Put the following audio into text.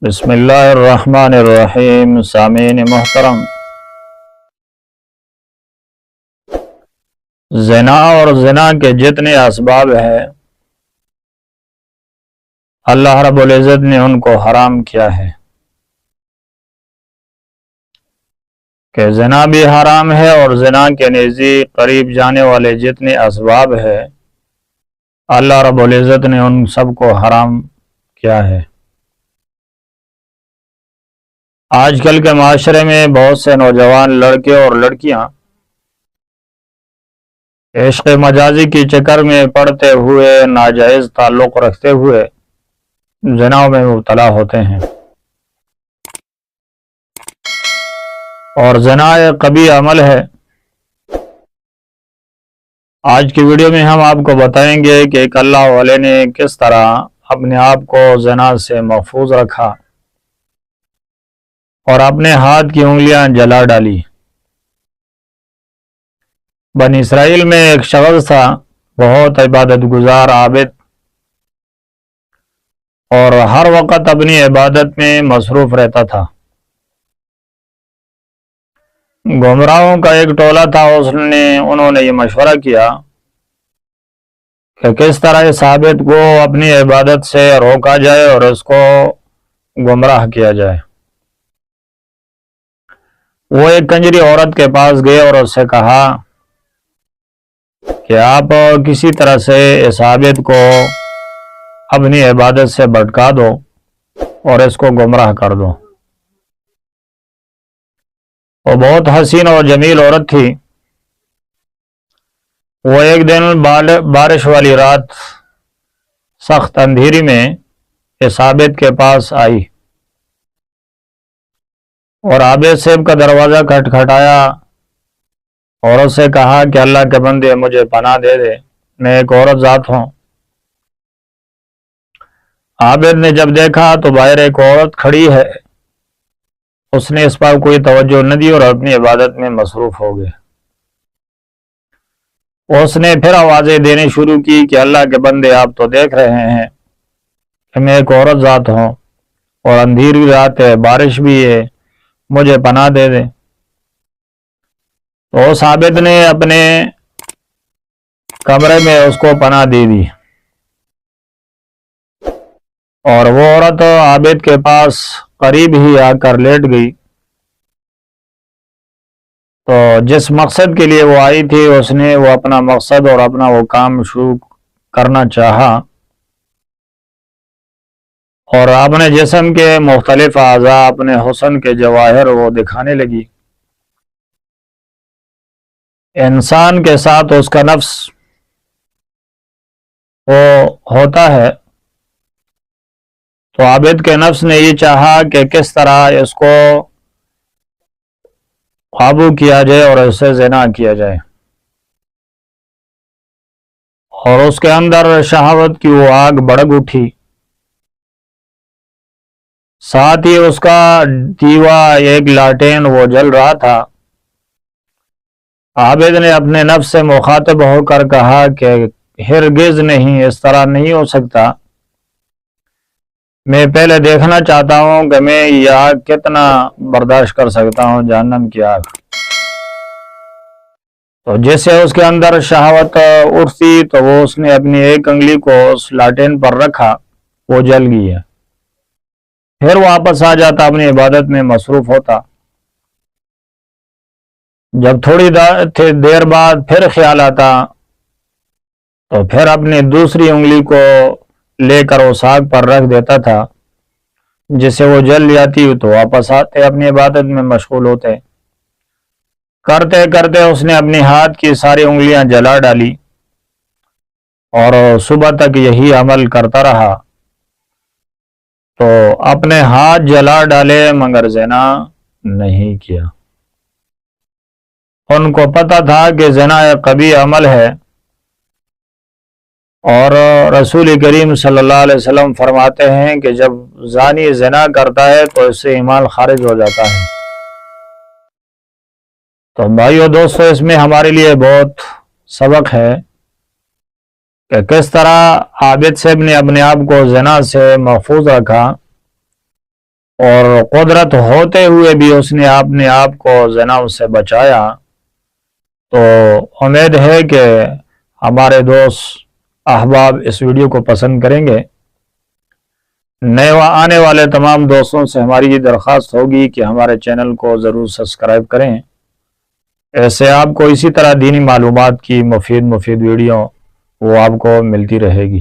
بسم اللہ الرحمن الرحیم۔ سامعین محترم، زنا اور زنا کے جتنے اسباب ہیں اللہ رب العزت نے ان کو حرام کیا ہے، کہ زنا بھی حرام ہے اور زنا کے نزدیک قریب جانے والے جتنے اسباب ہیں اللہ رب العزت نے ان سب کو حرام کیا ہے۔ آج کل کے معاشرے میں بہت سے نوجوان لڑکے اور لڑکیاں عشق مجازی کی چکر میں پڑتے ہوئے ناجائز تعلق رکھتے ہوئے زنا میں مبتلا ہوتے ہیں، اور زنا ایک قبیح عمل ہے۔ آج کی ویڈیو میں ہم آپ کو بتائیں گے کہ ایک اللہ والے نے کس طرح اپنے آپ کو زنا سے محفوظ رکھا اور اپنے ہاتھ کی انگلیاں جلا ڈالی۔ بنی اسرائیل میں ایک شخص تھا، بہت عبادت گزار، عابد، اور ہر وقت اپنی عبادت میں مصروف رہتا تھا۔ گمراہوں کا ایک ٹولہ تھا، انہوں نے یہ مشورہ کیا کہ کس طرح اس عابد کو اپنی عبادت سے روکا جائے اور اس کو گمراہ کیا جائے۔ وہ ایک کنجری عورت کے پاس گئے اور اس سے کہا کہ آپ کسی طرح سے اس عابد کو اپنی عبادت سے بھٹکا دو اور اس کو گمراہ کر دو۔ وہ بہت حسین اور جمیل عورت تھی۔ وہ ایک دن بارش والی رات سخت اندھیری میں اس عابد کے پاس آئی اور عابد صاحب کا دروازہ کھٹکھٹایا اور اس سے کہا کہ اللہ کے بندے مجھے پناہ دے دے، میں ایک عورت ذات ہوں۔ عابد نے جب دیکھا تو باہر ایک عورت کھڑی ہے، اس نے اس پر کوئی توجہ نہ دی اور اپنی عبادت میں مصروف ہو گئے۔ اس نے پھر آوازیں دینے شروع کی کہ اللہ کے بندے آپ تو دیکھ رہے ہیں کہ میں ایک عورت ذات ہوں اور اندھیری رات ہے، بارش بھی ہے، مجھے پناہ دے دے۔ تو اس عابد نے اپنے کمرے میں اس کو پناہ دے دی، اور وہ عورت عابد کے پاس قریب ہی آ کر لیٹ گئی۔ تو جس مقصد کے لیے وہ آئی تھی اس نے وہ اپنا مقصد اور اپنا وہ کام شروع کرنا چاہا، اور اپنے جسم کے مختلف اعضاء، اپنے حسن کے جواہر وہ دکھانے لگی۔ انسان کے ساتھ اس کا نفس وہ ہوتا ہے، تو عابد کے نفس نے یہ چاہا کہ کس طرح اس کو قابو کیا جائے اور اس سے زنا کیا جائے، اور اس کے اندر شہوت کی وہ آگ بھڑک اٹھی۔ ساتھ ہی اس کا دیوا، ایک لاٹین وہ جل رہا تھا۔ عابد نے اپنے نفس سے مخاطب ہو کر کہا کہ ہرگز نہیں، اس طرح نہیں ہو سکتا، میں پہلے دیکھنا چاہتا ہوں کہ میں یہ آگ کتنا برداشت کر سکتا ہوں، جہنم کی آگ۔ تو جیسے اس کے اندر شہوت اٹھتی تو وہ اس نے اپنی ایک انگلی کو اس لاٹین پر رکھا، وہ جل گئی ہے۔ پھر واپس آ جاتا، اپنی عبادت میں مصروف ہوتا۔ جب تھوڑی دیر بعد پھر خیال آتا تو پھر اپنی دوسری انگلی کو لے کر اس آگ پر رکھ دیتا تھا، جسے وہ جل جاتی تو واپس آتے، اپنی عبادت میں مشغول ہوتے۔ کرتے کرتے اس نے اپنی ہاتھ کی ساری انگلیاں جلا ڈالی اور صبح تک یہی عمل کرتا رہا۔ تو اپنے ہاتھ جلا ڈالے مگر زنا نہیں کیا۔ ان کو پتہ تھا کہ زنا ایک قبیح عمل ہے، اور رسول کریم صلی اللہ علیہ وسلم فرماتے ہیں کہ جب زانی زنا کرتا ہے تو اس سے ایمان خارج ہو جاتا ہے۔ تو بھائیو دوستو، اس میں ہمارے لیے بہت سبق ہے کہ کس طرح عابد صاحب نے اپنے آپ کو زنا سے محفوظ رکھا اور قدرت ہوتے ہوئے بھی اس نے اپنے آپ کو زنا سے بچایا، تو امید ہے کہ ہمارے دوست احباب اس ویڈیو کو پسند کریں گے۔ نئے آنے والے تمام دوستوں سے ہماری یہ درخواست ہوگی کہ ہمارے چینل کو ضرور سبسکرائب کریں، ایسے آپ کو اسی طرح دینی معلومات کی مفید ویڈیو وہ آپ کو ملتی رہے گی۔